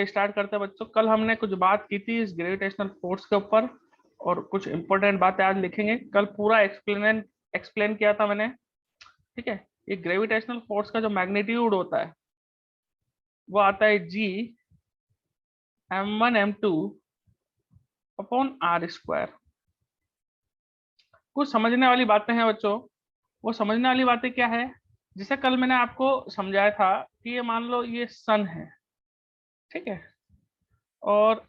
Start करते हैं बच्चों। कल हमने कुछ बात की थी इस ग्रेविटेशनल फोर्स के ऊपर और कुछ इंपॉर्टेंट बातें आज लिखेंगे। कल पूरा एक्सप्लेन किया था मैंने, ठीक है। ये ग्रेविटेशनल फोर्स का जो मैग्नीट्यूड होता है वो आता है G m1 m2 upon r square. कुछ समझने वाली बातें हैं बच्चों। वो समझने वाली बातें क्या है, जैसे कल मैंने आपको समझाया था कि ये मान लो ये सन है, ठीक है, और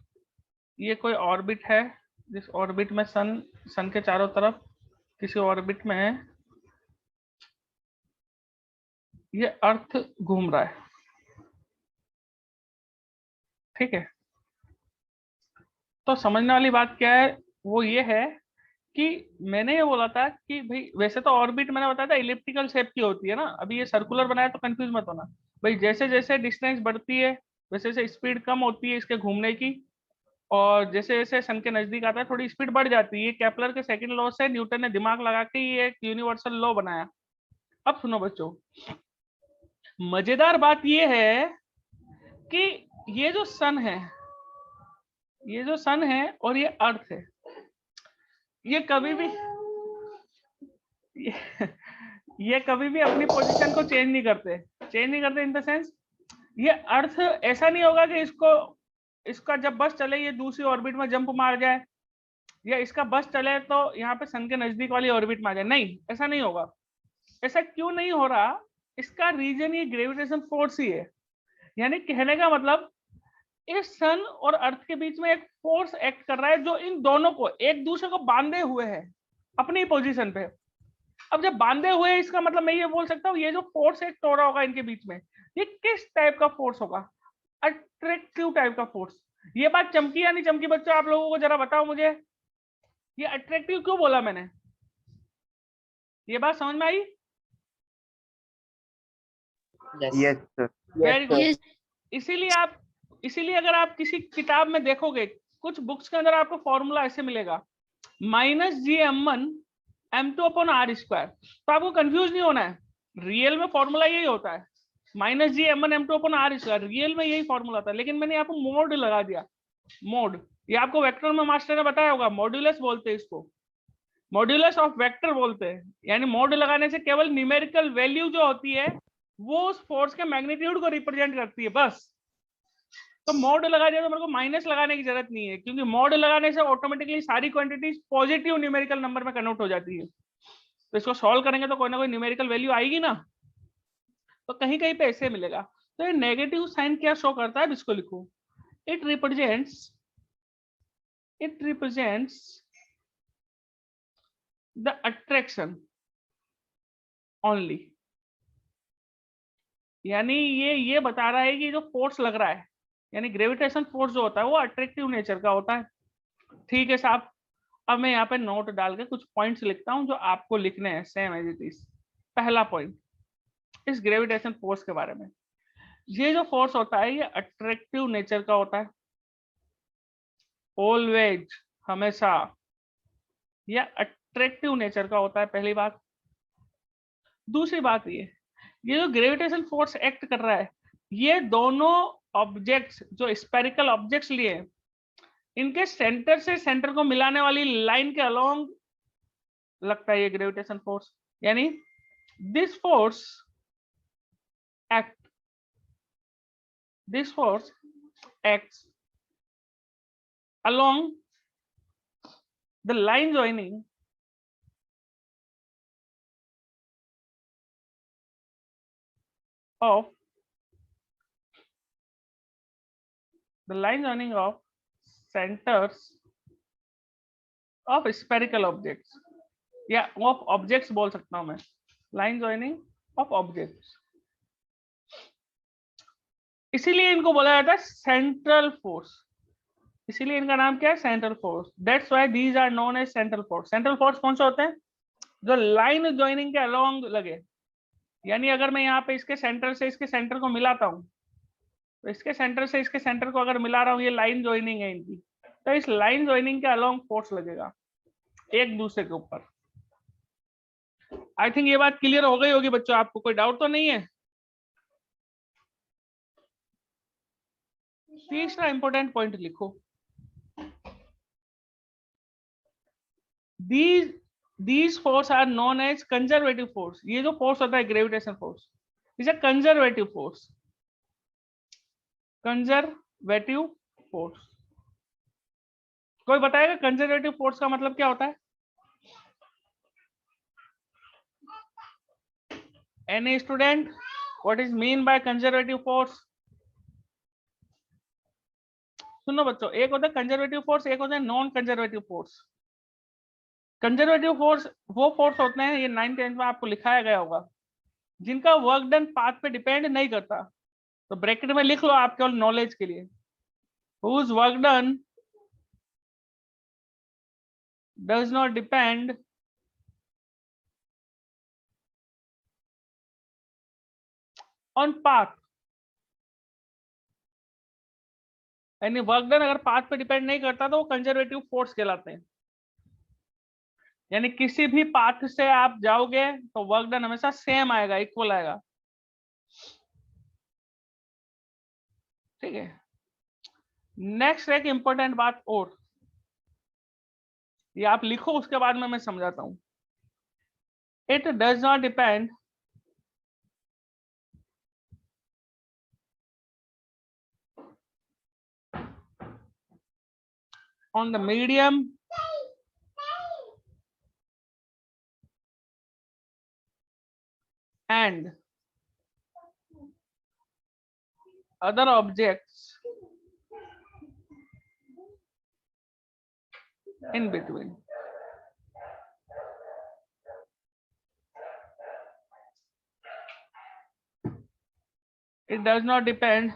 ये कोई ऑर्बिट है, जिस ऑर्बिट में सन के चारों तरफ किसी ऑर्बिट में ये अर्थ घूम रहा है, ठीक है। तो समझने वाली बात क्या है, वो ये है कि मैंने ये बोला था कि भाई वैसे तो ऑर्बिट मैंने बताया था इलिप्टिकल शेप की होती है ना। अभी ये सर्कुलर बनाया तो कंफ्यूज मत होना भाई। जैसे जैसे डिस्टेंस बढ़ती है वैसे वैसे स्पीड कम होती है इसके घूमने की, और जैसे जैसे सन के नजदीक आता है थोड़ी स्पीड बढ़ जाती है। ये केपलर के सेकंड लॉ से न्यूटन ने दिमाग लगा के ये एक यूनिवर्सल लॉ बनाया। अब सुनो बच्चों, मजेदार बात ये है कि ये जो सन है, ये जो सन है और ये अर्थ है, ये कभी भी ये, ये कभी भी अपनी पोजीशन को चेंज नहीं करते इन द सेंस, ये अर्थ ऐसा नहीं होगा कि इसका जब बस चले ये दूसरी ऑर्बिट में जंप मार जाए, या इसका बस चले तो यहाँ पे सन के नजदीक वाली ऑर्बिट में आ जाए। नहीं, ऐसा नहीं होगा। ऐसा क्यों नहीं हो रहा? इसका रीजन ये ग्रेविटेशन फोर्स ही है। यानी कहने का मतलब इस सन और अर्थ के बीच में एक फोर्स एक्ट कर रहा है जो इन दोनों को एक दूसरे को बांधे हुए है अपनी पोजीशन पे। अब जब बांधे हुए हैं, इसका मतलब मैं ये बोल सकता हूँ ये जो फोर्स एक्ट हो रहा होगा इनके बीच में, ये किस टाइप का फोर्स होगा? अट्रैक्टिव टाइप का फोर्स। ये बात चमकी या नहीं चमकी बच्चों? आप लोगों को जरा बताओ मुझे, ये अट्रैक्टिव क्यों बोला मैंने? ये बात समझ में आई? Yes sir. Very good. इसीलिए अगर आप किसी किताब में देखोगे, कुछ बुक्स के अंदर आपको फॉर्मूला ऐसे मिलेगा -G m1 m2/r²। तो आपको कंफ्यूज नहीं होना है, रियल में फॉर्मूला यही होता है -G m1 m2/r²। रियल में यही फॉर्मूला था, लेकिन मैंने यहाँ पे मोड लगा दिया। मोड, ये आपको वेक्टर में मास्टर ने बताया होगा, मॉड्यूलस बोलते हैं इसको, मॉड्यूलस ऑफ वेक्टर बोलते हैं। यानी मोड लगाने से केवल न्यूमेरिकल वैल्यू जो होती है वो उस फोर्स के मैग्नीट्यूड को रिप्रेजेंट करती है, बस। तो मोड लगा दिया तो मेरे को माइनस लगाने की जरूरत नहीं है, क्योंकि मोड लगाने से ऑटोमेटिकली सारी क्वांटिटीज पॉजिटिव न्यूमेरिकल नंबर में कन्वर्ट हो जाती है। तो इसको सॉल्व करेंगे तो कोई ना कोई न्यूमेरिकल वैल्यू आएगी ना, तो कहीं कहीं पे ऐसे मिलेगा। तो ये नेगेटिव साइन क्या शो करता है, इसको लिखो, it represents the attraction only. यानी ये बता रहा है कि जो फोर्स लग रहा है, यानी ग्रेविटेशन फोर्स जो होता है वो अट्रैक्टिव नेचर का होता है। ठीक है साहब। अब मैं यहाँ पे नोट डाल के कुछ पॉइंट्स लिखता हूँ जो आपको लिखने हैं सेम एज इट इज। पहला पॉइंट इस ग्रेविटेशन फोर्स के बारे में, ये जो फोर्स होता है ये अट्रैक्टिव नेचर का होता है, ऑलवेज, हमेशा, या अट्रैक्टिव नेचर का होता है, पहली बात। दूसरी बात ये जो ग्रेविटेशन फोर्स एक्ट कर रहा है, ये दोनों ऑब्जेक्ट्स जो स्पेरिकल ऑब्जेक्ट्स लिए, इनके सेंटर से सेंटर को मिलाने वाली लाइन के अलोंग लगता है ये ग्रेविटेशन फोर्स। यानी this force acts along the line joining of centers of spherical objects, या ऑफ ऑब्जेक्ट्स बोल सकता हूं मैं, लाइन ज्वाइनिंग ऑफ ऑब्जेक्ट्स। इसीलिए इनको बोला जाता है सेंट्रल फोर्स। इसीलिए इनका नाम क्या है? Central force. That's why these are known as central force. Central force कौन से होते हैं? जो लाइन ज्वाइनिंग के अलोंग लगे। यानी अगर मैं यहाँ पे इसके सेंटर से इसके सेंटर को मिलाता हूँ, तो इसके सेंटर से इसके सेंटर को अगर मिला रहा हूँ, ये लाइन ज्वाइनिंग है इनकी, तो इस लाइन ज्वाइनिंग के अलोंग फोर्स लगेगा एक दूसरे के ऊपर। आई थिंक ये बात क्लियर हो गई होगी बच्चों, आपको कोई डाउट तो नहीं है? तीसरा इंपॉर्टेंट पॉइंट लिखो, these force are known as conservative force। ये जो फोर्स होता है gravitation force is a conservative force, conservative force. कोई बताएगा कंजर्वेटिव फोर्स का मतलब क्या होता है? Any student, what is mean by conservative force? सुनो बच्चों, एक होता है कंजर्वेटिव फोर्स, एक होता है non conservative force. Conservative force वो फोर्स होते हैं, ये 9th 10th में आपको लिखाया गया होगा, जिनका वर्क डन पाथ पे डिपेंड नहीं करता। तो ब्रैकेट में लिख लो आप केवल नॉलेज के लिए, whose work done does not depend on path। यानी वर्क डन अगर पाथ पे डिपेंड नहीं करता तो वो कंजर्वेटिव फोर्स कहलाते हैं। यानी किसी भी पाथ से आप जाओगे तो वर्क डन हमेशा सेम आएगा, इक्वल आएगा। ठीक है, नेक्स्ट एक इंपॉर्टेंट बात और, ये आप लिखो उसके बाद में मैं समझाता हूं। It does not depend on the medium and other objects in between। It does not depend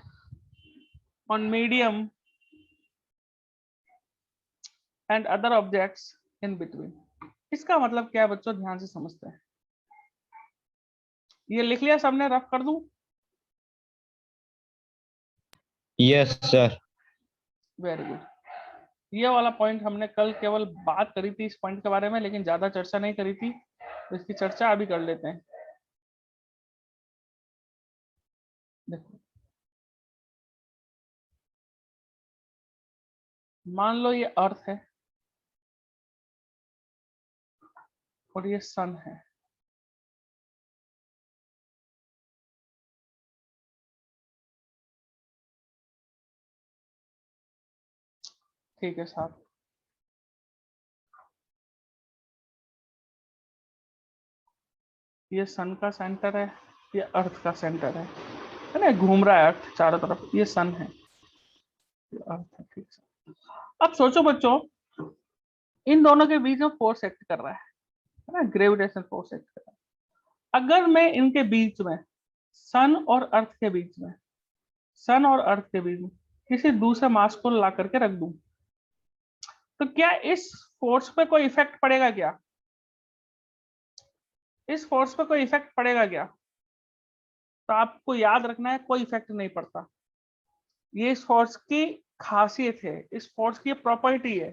on medium and other objects in between। इसका मतलब क्या है बच्चों, ध्यान से समझते हैं। ये लिख लिया सबने, रफ कर दूं? Yes sir. Very good. ये वाला पॉइंट हमने कल केवल बात करी थी इस पॉइंट के बारे में, लेकिन ज्यादा चर्चा नहीं करी थी, तो इसकी चर्चा अभी कर लेते हैं। देखो, मान लो ये अर्थ है और ये सन है। ठीक है साहब, ये सन का सेंटर है, ये अर्थ का सेंटर है ना, घूम रहा है अर्थ चारों तरफ, ये सन है, ये अर्थ है। ठीक है, अब सोचो बच्चों, इन दोनों के बीच में फोर्स एक्ट कर रहा है ना, ग्रेविटेशन फोर्स एक्ट कर रहा है। अगर मैं इनके बीच में, सन और अर्थ के बीच में, सन और अर्थ के बीच में किसी दूसरे मास को ला करके रख दूं, तो क्या इस फोर्स पे कोई इफेक्ट पड़ेगा क्या? इस फोर्स पे कोई इफेक्ट पड़ेगा क्या? तो आपको याद रखना है, कोई इफेक्ट नहीं पड़ता। ये इस फोर्स की खासियत है, इस फोर्स की प्रॉपर्टी है।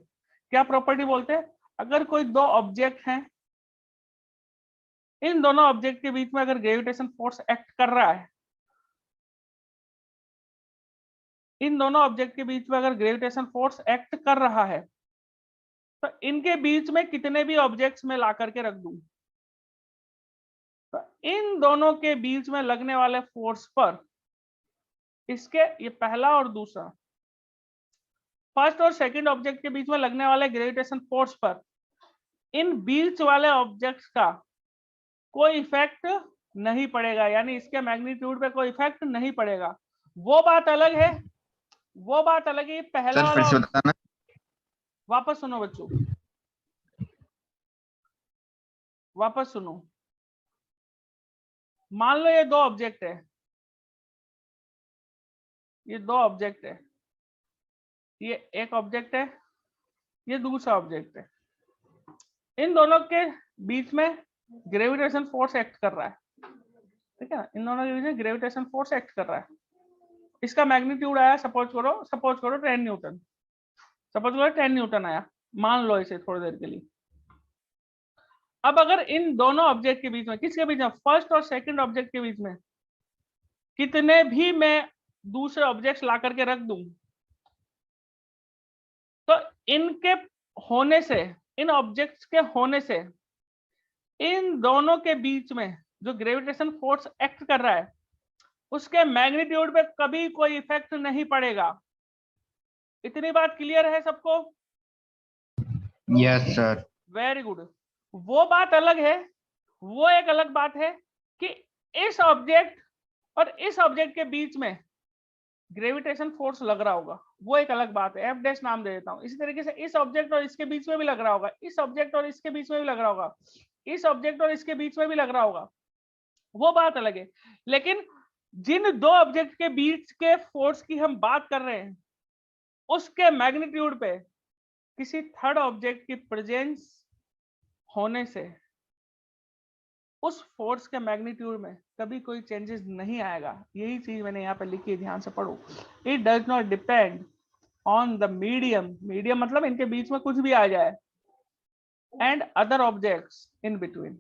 क्या प्रॉपर्टी बोलते हैं? अगर कोई दो ऑब्जेक्ट हैं, इन दोनों ऑब्जेक्ट के बीच में अगर ग्रेविटेशन फोर्स एक्ट कर रहा है, इन दोनों ऑब्जेक्ट के बीच में अगर ग्रेविटेशन फोर्स एक्ट कर रहा है, तो इनके बीच में कितने भी ऑब्जेक्ट्स में ला करके रख दूं, तो इन दोनों के बीच में लगने वाले फोर्स पर, इसके ये पहला और दूसरा, फर्स्ट और सेकंड ऑब्जेक्ट के बीच में लगने वाले ग्रेविटेशन फोर्स पर इन बीच वाले ऑब्जेक्ट्स का कोई इफेक्ट नहीं पड़ेगा। यानी इसके मैग्नीट्यूड पे कोई इफेक्ट नहीं पड़ेगा। वो बात अलग है, वो बात अलग है, पहला सर फिर से वाला। बताना। वापस सुनो बच्चों, वापस सुनो। मान लो ये दो ऑब्जेक्ट है, ये दो ऑब्जेक्ट है, ये एक ऑब्जेक्ट है, ये दूसरा ऑब्जेक्ट है। इन दोनों के बीच में ग्रेविटेशन फोर्स एक्ट कर रहा है, ठीक है, इन दोनों के बीच में ग्रेविटेशन फोर्स एक्ट कर रहा है। इसका मैग्नीट्यूड आया, सपोज करो 10 न्यूटन, सपोज करो 10 न्यूटन आया, मान लो इसे थोड़ी देर के लिए। अब अगर इन दोनों ऑब्जेक्ट के बीच में, किसके बीच में, फर्स्ट और सेकंड ऑब्जेक्ट के बीच में कितने भी मैं दूसरे ऑब्जेक्ट्स ला करके रख दूं, तो इनके होने से, इन ऑब्जेक्ट्स के होने से इन दोनों के बीच में जो ग्रेविटेशन फोर्स एक्ट कर रहा है उसके मैग्नीट्यूड पे कभी कोई इफेक्ट नहीं पड़ेगा। इतनी बात क्लियर है सबको? Yes, sir. Very good. वो बात अलग है, वो एक अलग बात है कि इस ऑब्जेक्ट और इस ऑब्जेक्ट के बीच में ग्रेविटेशन फोर्स लग रहा होगा, वो एक अलग बात है, एफ डैश नाम दे देता हूं। इसी तरीके से इस ऑब्जेक्ट और इसके बीच में भी लग रहा होगा, इस ऑब्जेक्ट और इसके बीच में भी लग रहा होगा, इस ऑब्जेक्ट और इसके बीच में भी लग रहा होगा, वो बात अलग है। लेकिन जिन दो ऑब्जेक्ट के बीच के फोर्स की हम बात कर रहे हैं उसके मैग्नीट्यूड पे किसी थर्ड ऑब्जेक्ट की प्रेजेंस होने से उस फोर्स के मैग्नीट्यूड में कभी कोई चेंजेस नहीं आएगा। यही चीज मैंने यहाँ पे लिखी है, ध्यान से पढ़ो। It does not depend on the medium, medium मतलब इनके बीच में कुछ भी आ जाए, and other objects in between,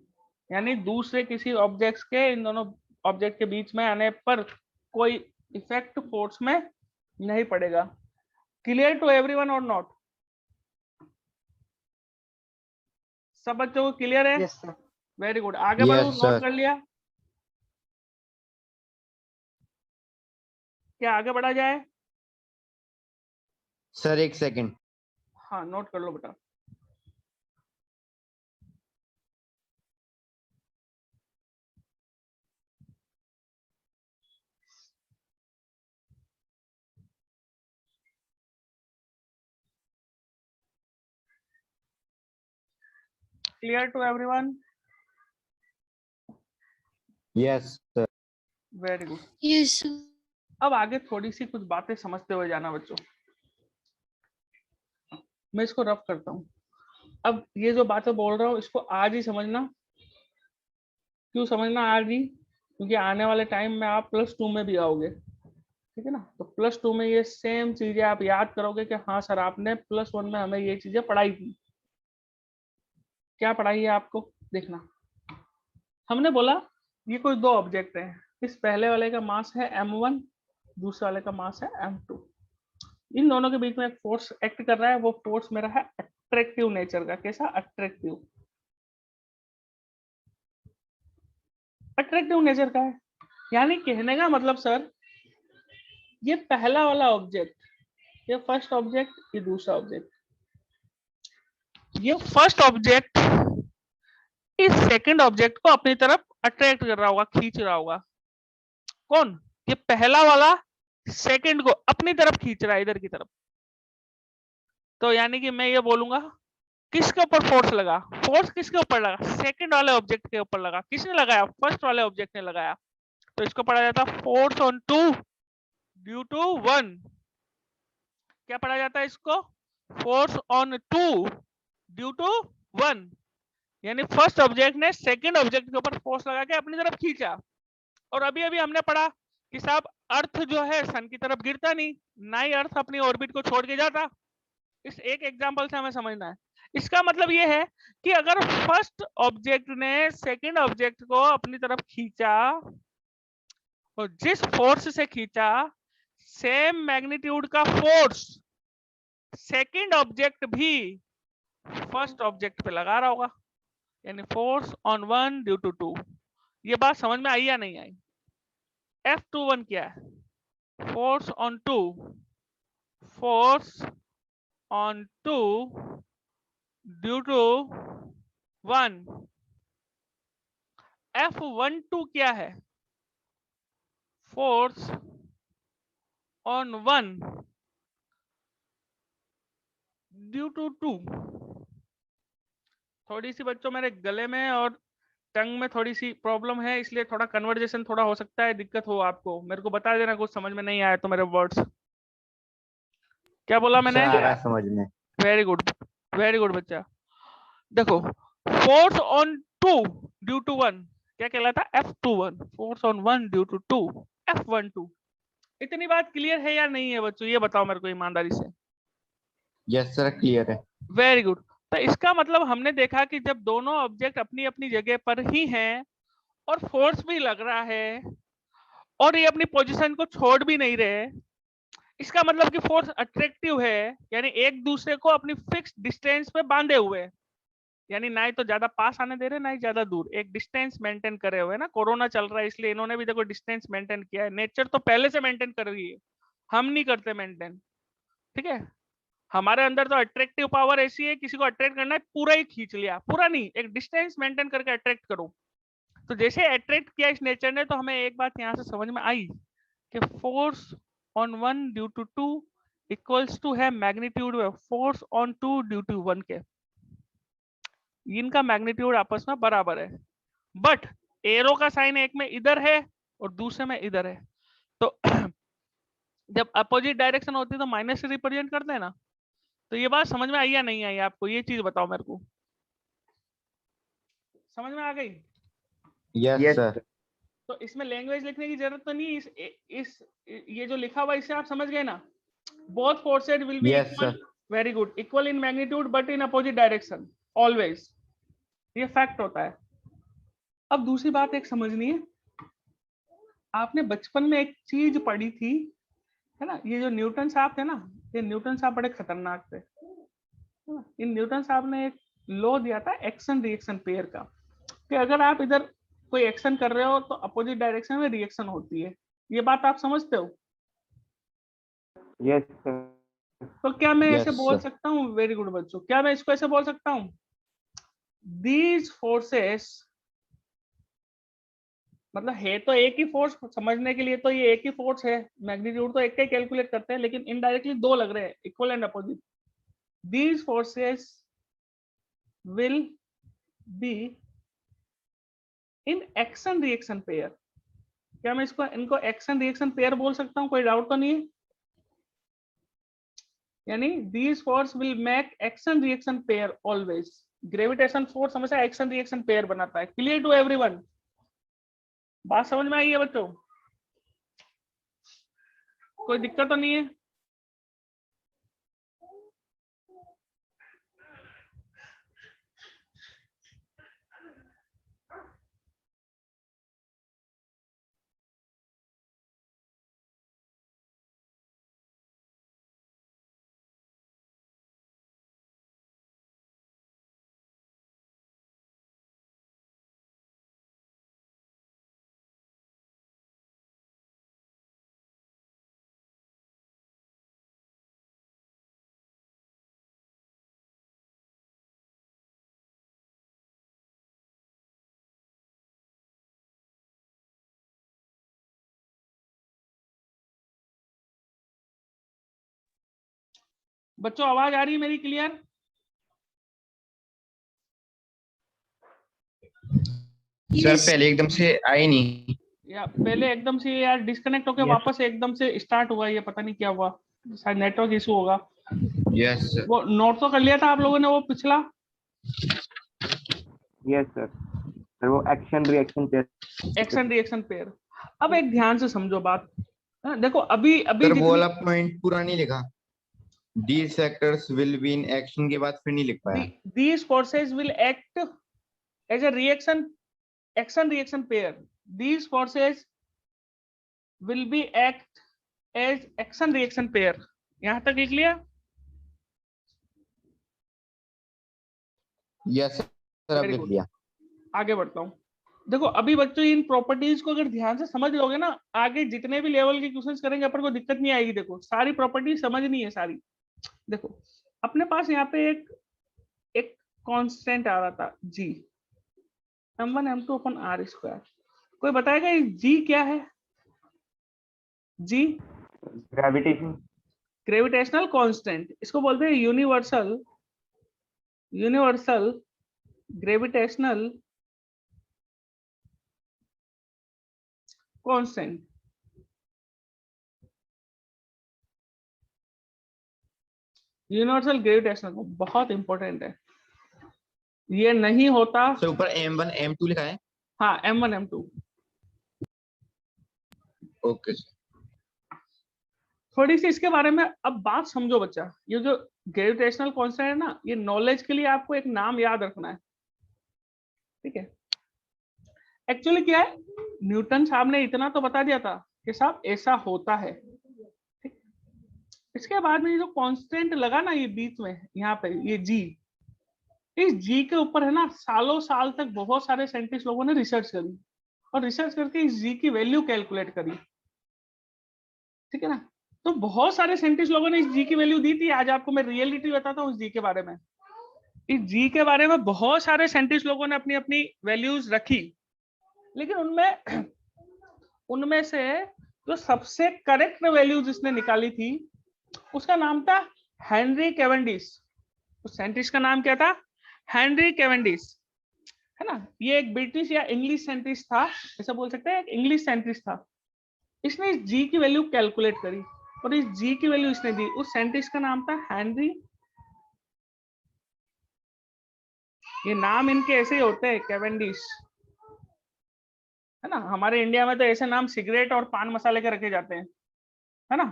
यानी दूसरे किसी ऑब्जेक्ट्स के इन दोनों ऑब्जेक्ट के बीच में आने पर कोई इफेक्ट फोर्स में नहीं पड़ेगा। क्लियर टू एवरीवन और नॉट? सब बच्चों को क्लियर है? Yes, sir. Very good. आगे Yes, बढ़ो, sir. नोट कर लिया? क्या आगे बढ़ा जाए? Sir, एक second. हाँ, नोट कर लो बेटा। Clear to everyone? Yes, sir. Very good. Yes, sir. अब आगे थोड़ी सी कुछ बातें समझते हुए जाना बच्चों। मैं इसको रफ करता हूँ। अब ये जो बातें बोल रहा हूँ इसको आज ही समझना। क्यों समझना आज ही? क्योंकि आने वाले टाइम में आप +2 में भी आओगे, ठीक है ना? तो +2 में ये सेम चीजें आप याद करोगे कि हाँ सर आपने +1 में हमें ये चीजें पढ़ाई थी। क्या पढ़ाई है आपको? देखना, हमने बोला ये कोई दो ऑब्जेक्ट हैं। इस पहले वाले का मास है m1, दूसरे वाले का मास है m2। इन दोनों के बीच में एक फोर्स एक्ट कर रहा है, वो फोर्स मेरा है अट्रैक्टिव नेचर का। कैसा? अट्रैक्टिव, अट्रैक्टिव नेचर का है। यानी कहने का मतलब सर, ये पहला वाला ऑब्जेक्ट, ये फर्स्ट ऑब्जेक्ट, ये दूसरा ऑब्जेक्ट, ये फर्स्ट ऑब्जेक्ट इस सेकंड ऑब्जेक्ट को अपनी तरफ अट्रैक्ट कर रहा होगा, खींच रहा होगा। कौन? ये पहला वाला सेकंड को अपनी तरफ खींच रहा है, इधर की तरफ। तो यानी कि मैं ये बोलूंगा किसके ऊपर फोर्स लगा? फोर्स किसके ऊपर लगा? सेकंड वाले ऑब्जेक्ट के ऊपर लगा। किसने लगाया? फर्स्ट वाले ऑब्जेक्ट ने लगाया। तो इसको पढ़ा जाता है फोर्स ऑन 2 ड्यू टू 1। क्या पढ़ा जाता है इसको? Force on 2 due to 1। यानी फर्स्ट ऑब्जेक्ट ने सेकंड ऑब्जेक्ट के ऊपर फोर्स लगा के अपनी तरफ खींचा। और अभी अभी हमने पढ़ा कि साहब अर्थ जो है सन की तरफ गिरता नहीं, ना ही अर्थ अपनी ऑर्बिट को छोड़ के जाता। इस एक एग्जांपल से हमें समझना है। इसका मतलब ये है कि अगर फर्स्ट ऑब्जेक्ट ने सेकंड ऑब्जेक्ट को अपनी तरफ खींचा और जिस फोर्स से खींचा सेम मैग्नीट्यूड का फोर्स सेकंड ऑब्जेक्ट भी फर्स्ट ऑब्जेक्ट पे लगा रहा होगा, यानी फोर्स ऑन 1 ड्यू टू 2। ये बात समझ में आई या नहीं आई? F21 क्या है? Force on 2, force on 2 due to 1। F12 क्या है? Force on 1 due to 2। थोड़ी सी बच्चों मेरे गले में और टंग में थोड़ी सी प्रॉब्लम है, इसलिए थोड़ा कन्वर्जेशन थोड़ा हो सकता है दिक्कत हो आपको। मेरे को बता देना कुछ समझ में नहीं आया तो मेरे वर्ड्स। क्या बोला मैंने? Sir, आ रहा है समझ में। वेरी गुड, वेरी गुड बच्चा। देखो फोर्स ऑन 2 ड्यू टू 1 क्या कहलाता है? F21। Force on 1 due to 2 F12। इतनी बात क्लियर है या नहीं है बच्चों? ये बताओ मेरे को ईमानदारी से। Yes, sir, clear है। Very good. तो इसका मतलब हमने देखा कि जब दोनों ऑब्जेक्ट अपनी अपनी जगह पर ही हैं और फोर्स भी लग रहा है और ये अपनी पोजीशन को छोड़ भी नहीं रहे, इसका मतलब कि फोर्स अट्रैक्टिव है, यानी एक दूसरे को अपनी फिक्स डिस्टेंस पे बांधे हुए है, यानी ना ही तो ज्यादा पास आने दे रहे ना ही ज्यादा दूर, एक डिस्टेंस मेंटेन करे हुए ना। कोरोना चल रहा है इसलिए इन्होंने भी देखो डिस्टेंस मेंटेन किया है, नेचर तो पहले से मेंटेन कर रही है, हम नहीं करते मेंटेन। ठीक है, हमारे अंदर तो अट्रैक्टिव पावर ऐसी है, किसी को अट्रैक्ट करना है पूरा ही खींच लिया, पूरा नहीं, एक डिस्टेंस मेंटेन करके अट्रैक्ट करो। तो जैसे अट्रैक्ट किया इस नेचर ने, तो हमें एक बात यहाँ से समझ में आई कि force on one due to two equals to है मैग्नीट्यूड में force on two due to one के, इनका मैग्नीट्यूड आपस में बराबर है, बट एरो का साइन एक में इधर है और दूसरे में इधर है। तो जब अपोजिट डायरेक्शन होती है तो माइनस से रिप्रेजेंट करते हैं ना। तो ये बात समझ में आई या नहीं आई आपको, ये चीज बताओ मेरे को, समझ में आ गई? Yes, Yes, sir. sir. तो इसमें लैंग्वेज लिखने की जरूरत तो नहीं, इस ये जो लिखा हुआ इससे आप समझ गए ना। Both forces will be Yes, equal, sir. Very good, equal in magnitude but in opposite direction always, ये फैक्ट होता है। अब दूसरी बात एक समझनी है, आपने बचपन में एक चीज पढ़ी थी, है ना, ये जो न्यूटन साहब थे ना, ये न्यूटन साहब बड़े खतरनाक थे। इन न्यूटन साहब ने एक लॉ दिया था एक्शन रिएक्शन पेयर का, कि अगर आप इधर कोई एक्शन कर रहे हो तो अपोजिट डायरेक्शन में रिएक्शन होती है। ये बात आप समझते हो? Yes, sir. तो क्या मैं Yes, ऐसे बोल sir. सकता हूँ, वेरी गुड बच्चों, क्या मैं इसको ऐसे बोल सकता हूँ, दीज फोर्सेस, मतलब है तो एक ही फोर्स, समझने के लिए तो ये एक ही फोर्स है, मैग्नीट्यूड तो एक का ही कैलकुलेट करते हैं, लेकिन इनडायरेक्टली दो लग रहे हैं, equal and opposite. These forces will be in action reaction pair. क्या मैं इसको इनको एक्शन रिएक्शन पेयर बोल सकता हूँ? कोई डाउट तो नहीं है? यानी these force will make action reaction pair always. Gravitation force हमेशा एक्शन रिएक्शन पेयर बनाता है। Clear to everyone? बात समझ में आई है बच्चों? कोई दिक्कत तो नहीं है? बच्चों आवाज आ रही है मेरी क्लियर? सर पहले एकदम से आई नहीं। या पहले एकदम से यार डिस्कनेक्ट होके Yes. वापस एकदम से स्टार्ट हुआ, ये पता नहीं क्या हुआ, शायद नेटवर्क इशू होगा। Yes, sir. वो नोट तो कर लिया था आप लोगों ने वो पिछला? Yes, sir. सर वो action reaction pair. Action reaction pair. अब एक ध्यान से समझो बात, हाँ, देखो अभी अभी सर वो वाला पॉइंट पूरा नहीं लिखा। These sectors will be in action के बाद फिर नहीं लिख पाया। these forces will act as a reaction action reaction pair. These forces will be act as action reaction pair. यहां तक लिख लिया? Yes, sir. अब Very लिख good. लिया। आगे बढ़ता हूं। देखो अभी बच्चों इन प्रॉपर्टीज को अगर ध्यान से समझ लोगे ना, आगे जितने भी लेवल के क्वेश्चंस करेंगे अपन को दिक्कत नहीं आएगी। देखो सारी प्रॉपर्टी समझनी है सारी। देखो अपने पास यहाँ पे एक कांस्टेंट आ रहा था जी, m1 m2 अपन r स्क्वायर। कोई बताएगा ये जी क्या है? जी ग्रेविटेशन। ग्रेविटेशनल कांस्टेंट, इसको बोलते हैं universal gravitational constant. Universal gravitational बहुत इंपॉर्टेंट है, ये नहीं होता। सर ऊपर M1 M2 लिखा है। हाँ m1 m2। Okay sir. थोड़ी सी इसके बारे में अब बात समझो बच्चा। ये जो ग्रेविटेशनल कांस्टेंट है ना, ये नॉलेज के लिए आपको एक नाम याद रखना है, ठीक है? एक्चुअली क्या है, न्यूटन साहब ने इतना तो बता दिया था कि साहब ऐसा होता है, ठीक? इसके बाद में ये जो कांस्टेंट लगा ना ये बीच में यहाँ पे ये जी, इस जी के ऊपर है ना सालों साल तक बहुत सारे साइंटिस्ट लोगों ने रिसर्च करी और रिसर्च करके इस जी की वैल्यू कैलकुलेट करी, ठीक है ना। तो बहुत सारे साइंटिस्ट लोगों ने इस जी की वैल्यू दी थी। आज आपको मैं रियलिटी बताता हूँ इस जी के बारे में। इस जी के बारे में बहुत सारे साइंटिस्ट लोगों ने अपनी अपनी वैल्यूज रखी, लेकिन उनमें से जो सबसे करेक्ट वैल्यू जिसने निकाली थी उसका नाम था हेनरी कैवेंडिश। उस साइंटिस्ट का नाम क्या था? हेनरी कैवेंडिश, है ना। ये एक ब्रिटिश या इंग्लिश साइंटिस्ट था, ऐसा बोल सकते हैं, एक इंग्लिश साइंटिस्ट था। इसने इस जी की वैल्यू कैलकुलेट करी और इस जी की वैल्यू इसने दी। उस साइंटिस्ट का नाम था हेनरी, ये नाम इनके ऐसे ही होते हैं कैवेंडिश, है ना। हमारे इंडिया में तो ऐसे नाम सिगरेट और पान मसाले के रखे जाते हैं, है ना,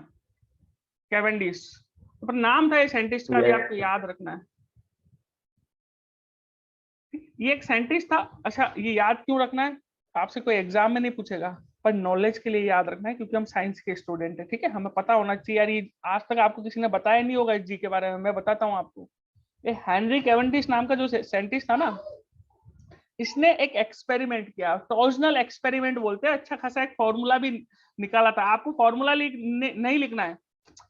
कैवेंडिश। तो पर नाम था ये साइंटिस्ट का भी आपको याद रखना है। ये एक साइंटिस्ट था। अच्छा, ये याद क्यों रखना है? आपसे कोई एग्जाम में नहीं पूछेगा, पर नॉलेज के लिए याद रखना है, क्योंकि हम साइंस के स्टूडेंट है, ठीक है। हमें पता होना चाहिए यार, ये आज तक आपको किसी ने बताया नहीं होगा इस जी के बारे में, मैं बताता हूँ आपको। ये हेनरी कैवेंडिश नाम का जो साइंटिस्ट था ना, इसने एक एक्सपेरिमेंट किया, टॉर्जनल एक्सपेरिमेंट बोलते हैं। अच्छा खासा एक फॉर्मूला भी निकाला था। आपको फॉर्मूला नहीं लिखना है,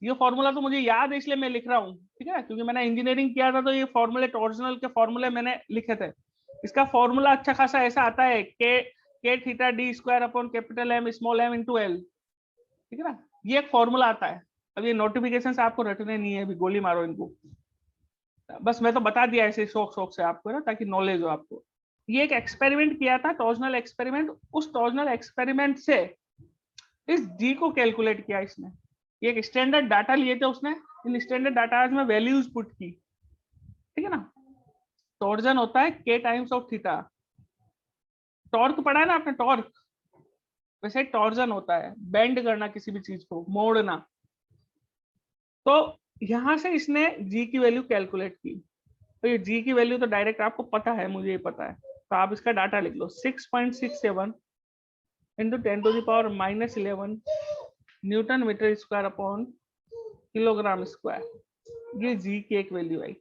ये फॉर्मूला तो मुझे याद है इसलिए मैं लिख रहा हूँ, ठीक है, क्योंकि मैंने इंजीनियरिंग किया था तो ये फॉर्मूले, टॉर्जनल के फॉर्मूले मैंने लिखे थे। इसका फॉर्मूला अच्छा खासा ऐसा आता है, के theta d square upon capital M small M into L, ठीक है ना। ये एक फॉर्मूला आता है। अब ये नोटिफिकेशन से आपको रटने नहीं है, अभी गोली मारो इनको, बस मैं तो बता दिया ऐसे शौक से आपको ना, ताकि नॉलेज हो आपको। ये एक एक्सपेरिमेंट किया था, टॉर्जनल एक्सपेरिमेंट। उस टॉर्जनल एक्सपेरिमेंट से इस जी को कैलकुलेट किया इसने। ये एक स्टैंडर्ड डाटा लिए थे उसने, इन स्टैंडर्ड डाटा में वैल्यूज पुट की, ठीक है ना। टॉर्जन होता है के टाइम्स ऑफ थीटा। टॉर्क पढ़ा है ना आपने, टॉर्क, वैसे टॉर्जन होता है बेंड करना, किसी भी चीज को मोड़ना। तो यहां से इसने जी की वैल्यू कैलकुलेट की। तो ये जी की वैल्यू तो डायरेक्ट आपको पता है, मुझे ये पता है, तो आप इसका डाटा लिख लो। 6.67 into 10⁻⁻11 newton metre square upon kilogram square. ये जी की एक वैल्यू आई।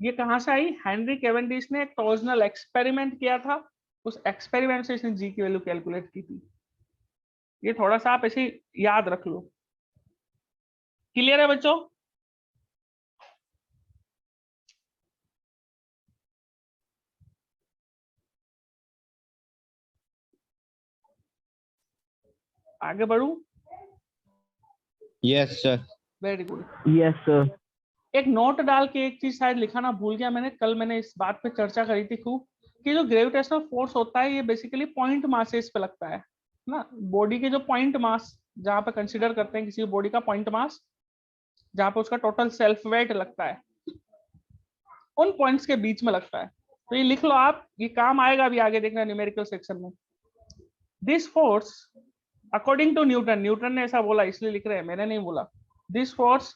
ये कहां से आई? हेनरी कैवेंडिश ने एक टॉर्जनल एक्सपेरिमेंट किया था, उस एक्सपेरिमेंट से इसने जी की वैल्यू कैलकुलेट की थी। ये थोड़ा सा आप ऐसे याद रख लो। क्लियर है बच्चों? आगे बढ़ू? Yes sir. Very good. Yes sir. एक नोट डाल के एक चीज शायद लिखाना भूल गया मैंने, कल मैंने इस बात पे चर्चा करी थी खूब, कि जो ग्रेविटेशनल फोर्स होता है ये बेसिकली पॉइंट मासेस पे लगता है ना। बॉडी के जो पॉइंट मास जहां पे कंसीडर करते हैं किसी बॉडी का पॉइंट मास, जहां पे उसका टोटल सेल्फ वेट लगता है, उन पॉइंट्स के बीच में लगता है। तो ये लिख लो आप, ये काम आएगा अभी आगे देखना न्यूमेरिकल सेक्शन में। This force according to Newton, Newton ने ऐसा बोला इसलिए लिख रहे हैं, मैंने नहीं बोला। This force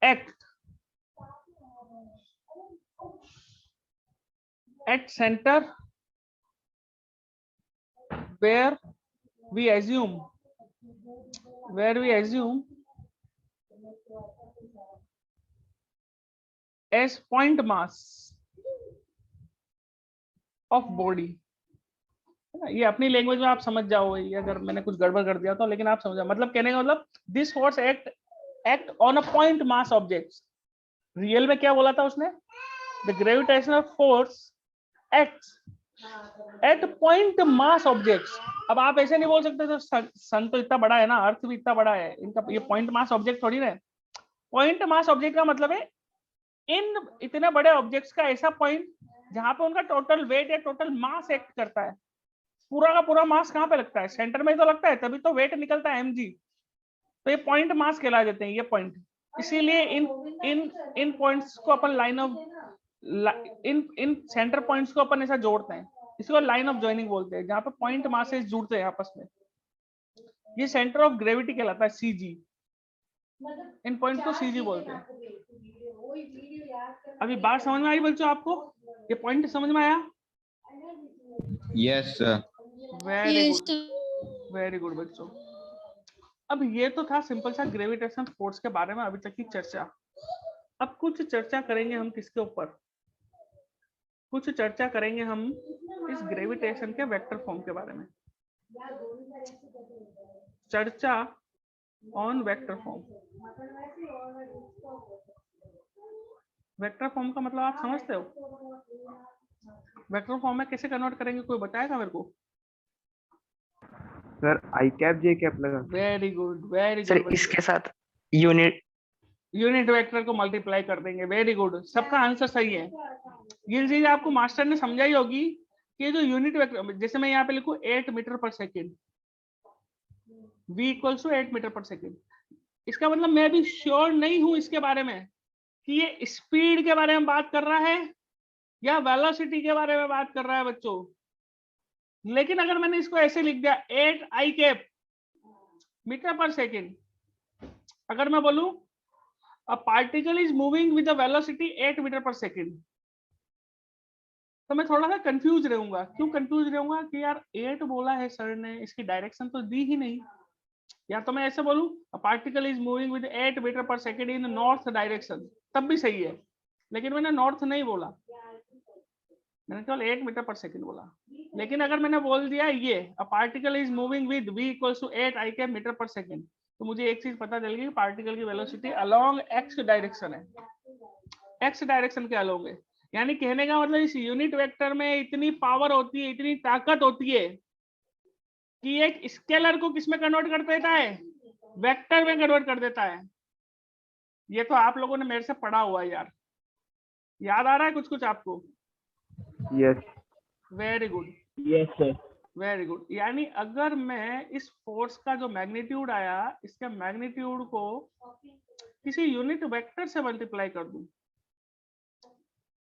act at center where we assume as point mass of body। ये अपनी लैंग्वेज में आप समझ जाओ, ये अगर मैंने कुछ गड़बड़ कर दिया तो, लेकिन आप समझ जाओ। मतलब कहने का मतलब, this force act on a point mass objects. रियल में क्या बोला था उसने? The gravitational force acts at point mass objects. अब आप ऐसे नहीं बोल सकते तो सन तो इतना बड़ा है ना, अर्थ भी इतना बड़ा है, इनका ये पॉइंट मास ऑब्जेक्ट थोड़ी ना है। पॉइंट मास ऑब्जेक्ट का मतलब है इन इतने बड़े ऑब्जेक्ट्स का ऐसा पॉइंट जहां पे उनका टोटल वेट या टोटल मास एक्ट करता है। पूरा का पूरा मास कहां पे लगता है? सेंटर में ही तो लगता है, तभी तो वेट निकलता है mg। तो ये पॉइंट मास कहला देते हैं ये पॉइंट। इसीलिए इन पॉइंट्स को अपन line of incentre points को अपन ऐसा जोड़ते हैं, इसको लाइन ऑफ जॉइनिंग बोलते हैं, जहां पे पॉइंट मासेस जुड़ते हैं आपस में। ये सेंटर ऑफ ग्रेविटी कहलाता है सीजी। इन पॉइंट को सीजी बोलते हैं। अभी बात समझ में आई बच्चों आपको? ये पॉइंट समझ में आया? Yes sir. Very good, very good बच्चों। अब ये तो था सिंपल सा ग्रेविटेशन फोर्स के बारे में अभी तक की चर्चा। अब कुछ चर्चा करेंगे हम किसके ऊपर, कुछ चर्चा करेंगे हम इस ग्रेविटेशन के वेक्टर फॉर्म के बारे में। चर्चा on vector form. Vector form का मतलब आप समझते हो? वेक्टर फॉर्म में कैसे कन्वर्ट करेंगे, कोई बताएगा मेरे को? Sir I cap J cap लगा। Very good, very sir good. इसके साथ यूनिट वेक्टर को मल्टीप्लाई कर देंगे। वेरी गुड, सबका आंसर सही है। ये चीज आपको मास्टर ने समझाई होगी कि जो यूनिट वेक्टर, जैसे मैं यहाँ पे लिखूं 8 मीटर पर second, v equals to 8 metre पर सेकेंड, इसका मतलब मैं अभी श्योर नहीं हूं इसके बारे में कि ये स्पीड के बारे में बात कर रहा है या वेलोसिटी के बारे में बात कर रहा है बच्चों। लेकिन अगर मैंने इसको ऐसे लिख दिया 8 आई कैप मीटर पर सेकेंड, अगर मैं बोलूं a particle is moving with the velocity 8 metre पर सेकेंड, तो मैं थोड़ा सा कंफ्यूज रहूंगा। क्यों कंफ्यूज रहूंगा कि यार 8 बोला है सर ने, इसकी डायरेक्शन तो दी ही नहीं। या तो मैं ऐसे बोलूं a particle is moving with 8 metre पर सेकेंड इन नॉर्थ डायरेक्शन, तब भी सही है। लेकिन मैंने नॉर्थ नहीं बोला, मैंने केवल 8 मीटर पर सेकेंड बोला। लेकिन अगर मैंने बोल दिया ये a particle is moving with v equals to 8 i cap metre पर सेकेंड, तो मुझे एक चीज पता चल गई, पार्टिकल की वेलोसिटी अलोंग एक्स डायरेक्शन है, एक्स डायरेक्शन के अलोंग है। यानी कहने का मतलब इस यूनिट वेक्टर में इतनी पावर होती है, इतनी ताकत होती है कि एक स्केलर को किस में कन्वर्ट कर देता है, वेक्टर में कन्वर्ट कर देता है। ये तो आप लोगों ने मेरे से पढ़ा हुआ है यार, याद आ रहा है कुछ कुछ आपको? Yes. Very good, yes sir. Very good. यानी अगर मैं इस फोर्स का जो मैग्नीट्यूड आया, इसके मैग्नीट्यूड को किसी यूनिट वेक्टर से मल्टीप्लाई कर दूं,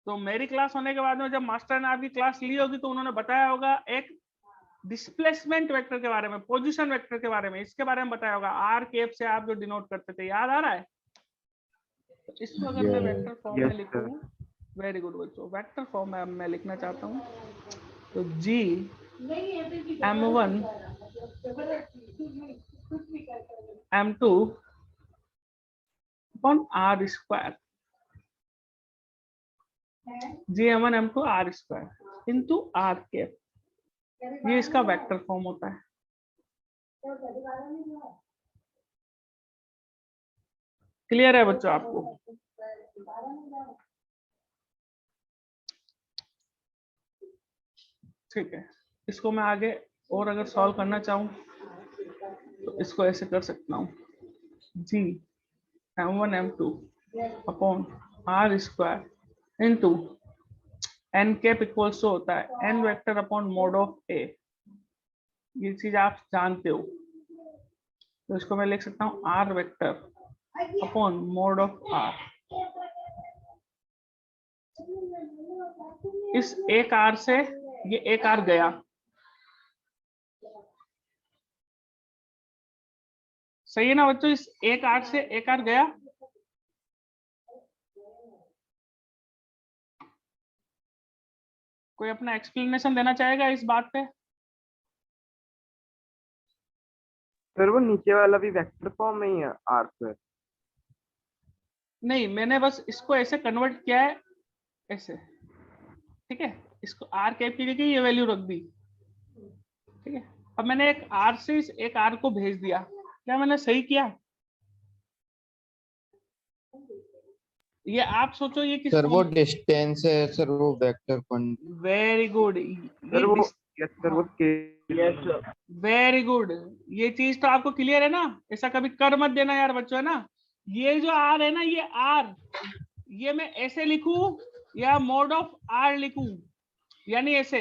तो मेरी क्लास होने के बाद में जब मास्टर ने आपकी क्लास ली होगी तो उन्होंने बताया होगा एक डिस्प्लेसमेंट वेक्टर के बारे में, पोजीशन वेक्टर के बारे में, इसके बारे में बताया होगा। आर कैप से आप जो डिनोट करते थे, याद आ रहा है? तो इसको अगर मैं वेक्टर फॉर्म में लिखूं, वेरी गुड बच्चों, वेक्टर फॉर्म में मैं लिखना चाहता हूं, तो G m1 m2 upon r square, G m1 m2 r square into r cap, ये इसका वेक्टर फॉर्म होता है। क्लियर है बच्चों आपको? ठीक है, इसको मैं आगे और अगर सॉल्व करना चाहूं तो इसको ऐसे कर सकता हूं, G m1 m2 upon r square into n cap equals to होता है n vector upon mod of a। ये चीज आप जानते हो, तो इसको मैं लिख सकता हूं r vector upon mod of r। इस एक r से ये एक r गया, सही है ना बच्चों? इस एक r से एक r गया, कोई अपना एक्सप्लेनेशन देना चाहेगा इस बात पे? सर वो नीचे वाला भी वेक्टर फॉर्म में ही है, आर स्क्वायर। नहीं, मैंने बस इसको ऐसे कन्वर्ट किया है, ऐसे, ठीक है। इसको आर कैप की जगह ये वैल्यू रख दी, ठीक है। अब मैंने एक आर से इस एक आर को भेज दिया, क्या मैंने सही किया? ये आप सोचो, ये किस सर वो डिस्टेंस है सर, वो vector quantity. Very good, sir वो यस सर वो यस वेरी गुड। ये चीज तो आपको क्लियर है ना? ऐसा कभी कर मत देना यार बच्चों, है ना? ये जो आर है ना, ये आर, ये मैं ऐसे लिखूं या मोड ऑफ आर लिखूं, यानी ऐसे,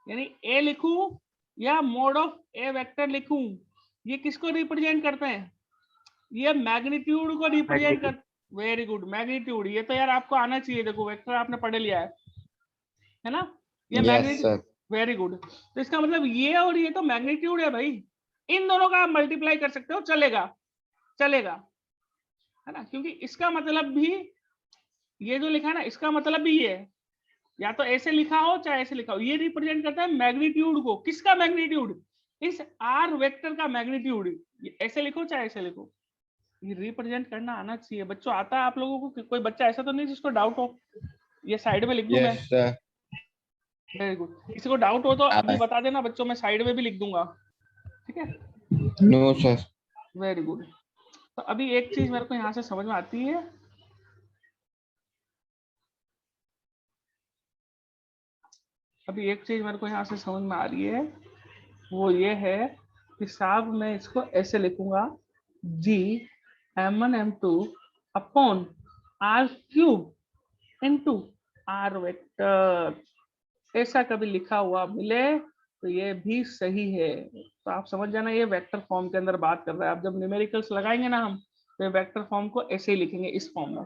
यानी ए लिखूं या मोड ऑफ ए वेक्टर लिखूं, ये किसको रिप्रेजेंट करते हैं? ये मैग्नीट्यूड को रिप्रेजेंट कर। Very good, magnitude. ये तो यार आपको आना चाहिए, देखो वेक्टर आपने पढ़ लिया है ना? ये मैग्नीट्यूड, वेरी गुड। तो इसका मतलब ये और ये तो मैग्नीट्यूड है भाई, इन दोनों का आप मल्टीप्लाई कर सकते हो, चलेगा, चलेगा, है ना? क्योंकि इसका मतलब भी ये जो लिखा है ना, इसका मतलब भी ये है, या तो ऐसे लिखा हो चाहे ऐसे लिखा हो, ये रिप्रेजेंट करता है मैग्नीट्यूड को। किसका मैग्नीट्यूड? इस आर वेक्टर का मैग्नीट्यूड, ऐसे लिखो चाहे ऐसे लिखो, ये रिप्रेजेंट करना आना चाहिए बच्चों। आता है आप लोगों को? कोई बच्चा ऐसा तो नहीं जिसको डाउट हो? ये साइड में लिख दूं मैं? Yes sir. Very good. किसी को डाउट हो तो आता अभी है। बता देना बच्चों, मैं साइड में भी लिख दूंगा, ठीक है? No sir. Very good. तो अभी एक चीज मेरे को यहाँ से समझ में आती है, अभी एक चीज मेरे को यहाँ से समझ में आ रही है, वो ये है कि साहब मैं इसको ऐसे लिखूंगा, G m1 m2 upon R cube into R vector, ऐसा कभी लिखा हुआ मिले तो ये भी सही है। तो आप समझ जाना ये वेक्टर फॉर्म के अंदर बात कर रहा है। आप जब न्यूमेरिकल्स लगाएंगे ना हम, तो वेक्टर फॉर्म को ऐसे ही लिखेंगे, इस फॉर्म में।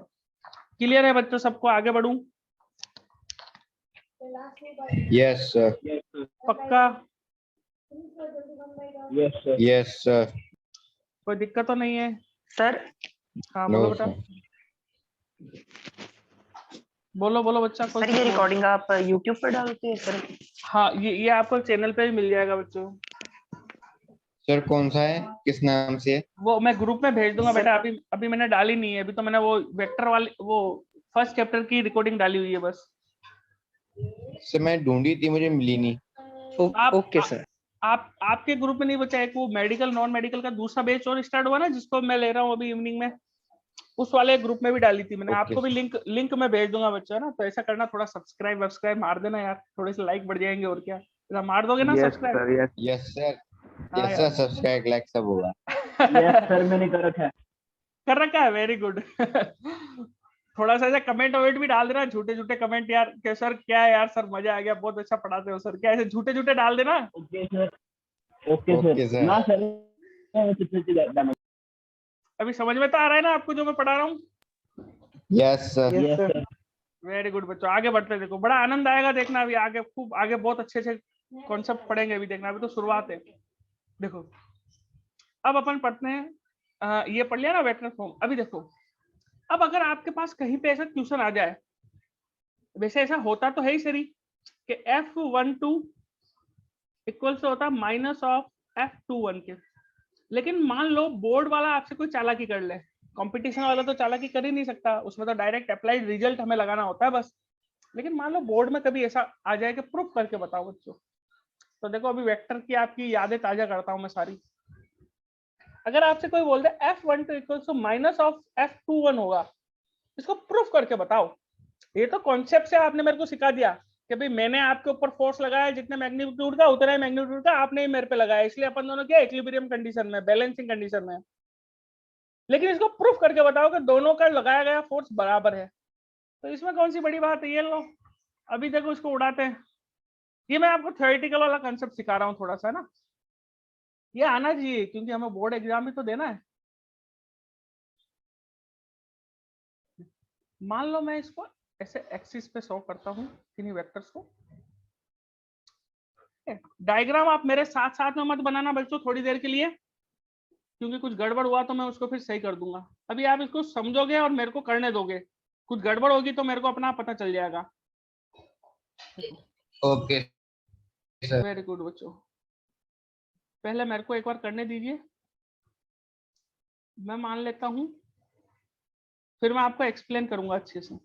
क्लियर है बच्चों सबको? आगे बढ़ूं? Yes sir. पक्का? Yes sir. कोई दिक्कत तो नहीं है? सर हाँ नो बोलो बेटा, सर। बोलो बोलो बच्चा। कोई सर ये रिकॉर्डिंग आप YouTube पर डालते हैं सर? हाँ, ये आपको चैनल पे भी मिल जाएगा बच्चों। सर कौन सा है, किस नाम से है? वो मैं ग्रुप में भेज दूंगा सर- बेटा। अभी अभी मैंने डाली नहीं है, अभी तो मैंने वो वेक्टर वाली, वो फर्स्ट चैप्टर की रिकॉर्डिंग डाली हुई है बस। सर मैं ढूंढी थी, मुझे मिली नहीं। आप ओके सर। आप आपके ग्रुप में नहीं बचा? एक वो मेडिकल नॉन मेडिकल का दूसरा बैच और स्टार्ट हुआ ना, जिसको मैं ले रहा हूँ अभी इवनिंग में, उस वाले ग्रुप में भी डाली थी मैंने। ओके आपको भी लिंक लिंक में भेज दूंगा बच्चा ना। तो ऐसा करना, थोड़ा सब्सक्राइब मार देना यार, थोड़े से लाइक बढ़ जाएंगे और क्या। जरा मार दोगे ना yes subscribe? Sir, yes. Yes sir. हाँ यस यार। सर, सब्सक्राइब लाइक सब होगा। यस सर, मैंने कर रखा है। कर रखा है, वेरी गुड। थोड़ा सा ऐसा कमेंट वमेंट भी डाल देना, झूठे झूठे कमेंट यार, कि सर क्या है यार, सर मजा आ गया, बहुत अच्छा पढ़ाते हो सर, क्या ऐसे झूठे झूठे डाल देना। Okay sir. Okay okay sir. Sir. ना सर, मैं सच अभी समझ में तो आ रहा है ना आपको जो मैं पढ़ा रहा हूँ? Yes sir. Yes sir. Very good बच्चों, आगे बढ़ते हैं। देखो बड़ा आनंद आएगा, देखना अभी आगे, खूब आगे बहुत अच्छे अच्छे कॉन्सेप्ट पढ़ेंगे अभी, देखना अभी तो शुरुआत है। देखो अब अपन पढ़ते हैं, ये पढ़ लिया ना वेक्टर फॉर्म। अभी देखो, अब अगर आपके पास कहीं पे ऐसा क्वेश्चन आ जाए, वैसे ऐसा होता तो है ही सही कि F12 इक्वल से होता माइनस ऑफ F21 के, लेकिन मान लो बोर्ड वाला आपसे कोई चालाकी कर ले, कंपटीशन वाला तो चालाकी कर ही नहीं सकता, उसमें तो डायरेक्ट अप्लाइड रिजल्ट हमें लगाना होता है बस। लेकिन मान लो बोर्ड में कभी ऐसा आ जाए कि प्रूफ करके बताओ बच्चों, तो देखो अभी वेक्टर की आपकी यादें ताजा करता हूं मैं सारी। अगर आपसे कोई बोल दे F12 equal to minus of F21 होगा, इसको प्रूफ करके बताओ। ये तो कॉन्सेप्ट से आपने मेरे को सिखा दिया कि भाई मैंने आपके ऊपर फोर्स लगाया जितने मैग्नीट्यूड का, उतना ही मैग्नीट्यूड का आपने ही मेरे पे लगाया, इसलिए अपन दोनों क्या इक्विलिब्रियम कंडीशन में, बैलेंसिंग कंडीशन में। लेकिन इसको प्रूफ करके बताओ कि दोनों का लगाया गया फोर्स बराबर है, तो इसमें कौन सी बड़ी बात है? ये लो अभी देखो इसको उड़ाते हैं। ये मैं आपको थ्योरेटिकल वाला कंसेप्ट सिखा रहा हूँ थोड़ा सा ना, ये आना चाहिए क्योंकि हमें बोर्ड एग्जाम भी तो देना है। मान लो मैं इसको ऐसे एक्सिस पे शो करता हूँ किन्हीं वेक्टर्स को। डायग्राम आप मेरे साथ साथ में मत बनाना बच्चों थोड़ी देर के लिए, क्योंकि कुछ गड़बड़ हुआ तो मैं उसको फिर सही कर दूंगा। अभी आप इसको समझोगे और मेरे को करने दोगे, कुछ गड़बड़ होगी तो मेरे को अपना पता चल जाएगा। Okay sir. वेरी गुड बच्चों, पहले मेरे को एक बार करने दीजिए, मैं मान लेता हूं, फिर मैं आपको एक्सप्लेन करूंगा अच्छे से।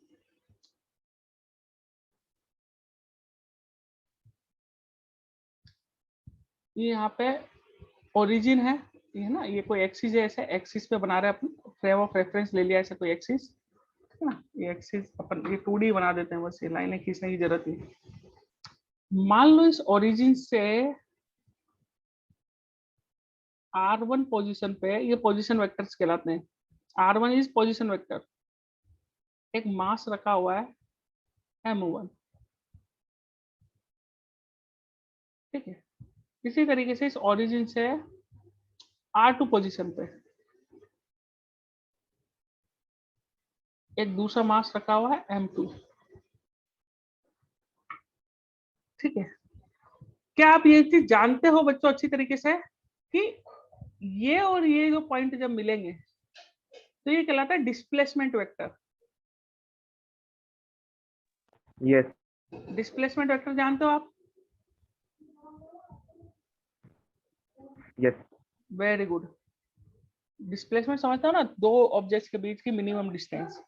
ये यहाँ पे ओरिजिन है, ये है ना, ये कोई एक्सिस है, ऐसे एक्सिस पे बना रहे हैं अपन, फ्रेम ऑफ रेफरेंस ले लिया ऐसे कोई एक्सिस है ना। ये एक्सिस अपन ये 2D बना देते हैं, बस ये लाइनें खींचने की जरूरत नहीं। मान लो इस ओरिजिन से R1 पोजीशन पे, ये पोजीशन वेक्टर्स कहलाते हैं, R1 इज पोजीशन वेक्टर, एक मास रखा हुआ है M1, ठीक है। इसी तरीके से इस ओरिजिन से R2 पोजीशन पे एक दूसरा मास रखा हुआ है M2, ठीक है। क्या आप ये चीज जानते हो बच्चों अच्छी तरीके से कि ये और ये जो पॉइंट जब मिलेंगे तो ये कहलाता है displacement vector. Yes. Displacement vector जानते हो आप? Yes very good. डिस्प्लेसमेंट समझते हो ना, दो ऑब्जेक्ट्स के बीच की मिनिमम डिस्टेंस।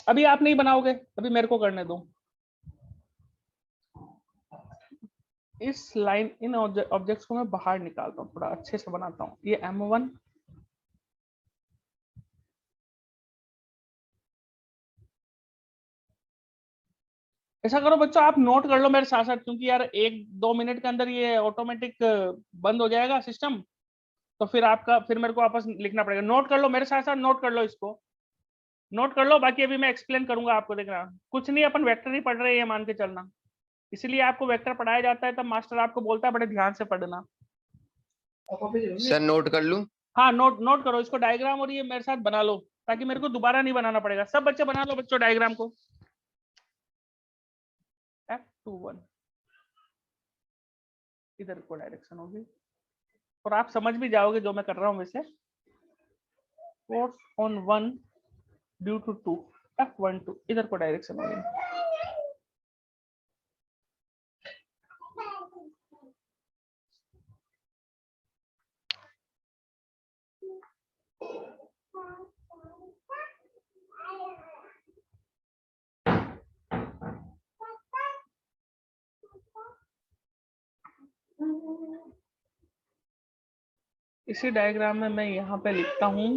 अभी आप नहीं बनाओगे, अभी मेरे को करने दो। इस लाइन, इन ऑब्जेक्ट्स को मैं बाहर निकालता हूँ, थोड़ा अच्छे से बनाता हूँ। ये M1, ऐसा करो बच्चों, आप नोट कर लो मेरे साथ साथ, क्योंकि यार 1-2 मिनट के अंदर ये ऑटोमेटिक बंद हो जाएगा सिस्टम, तो फिर आपका, फिर मेरे को वापस लिखना पड़ेगा। नोट कर लो मेरे साथ साथ, नोट कर लो इसको, नोट कर लो। बाकी अभी मैं एक्सप्लेन करूंगा आपको, देखना कुछ नहीं, अपन वेक्टर ही पढ़ रहे हैं ये मान के चलना। इसलिए आपको वेक्टर पढ़ाया जाता है, तब मास्टर आपको बोलता है बड़े ध्यान से पढ़ना। सर नोट कर लूं? हाँ, नोट करो इसको, डायग्राम, और ये मेरे साथ बना लो, ताकि मेरे को दोबारा नहीं बनाना पड़ेगा। सब बच्चे बना लो बच्चों डायग्राम को। F21 इधर को डायरेक्शन होगी, और आप समझ भी जाओगे जो मैं कर रहा हूँ वैसे। Force on 1 due to 2, F12 इधर को डायरेक्शन होगी। इसी डायग्राम में मैं यहाँ पे लिखता हूँ,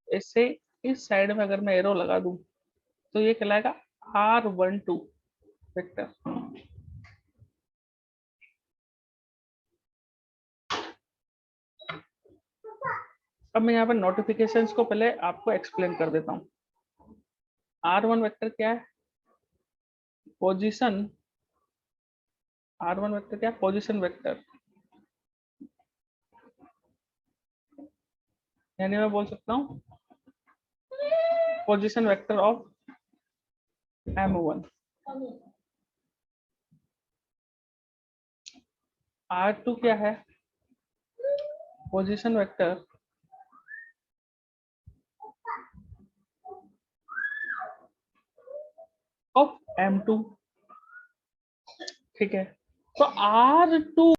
इससे इस साइड में अगर मैं एरो लगा दूं तो ये कहलाएगा R12 वेक्टर। अब मैं यहाँ पर नोटिफिकेशंस को पहले आपको एक्सप्लेन कर देता हूँ। R1 वेक्टर क्या है? पोजीशन। R1 वेक्टर क्या है? Position vector. यानी मैं बोल सकता हूँ position vector of M1। R2 क्या है? Position vector of M2। ठीक है, तो R2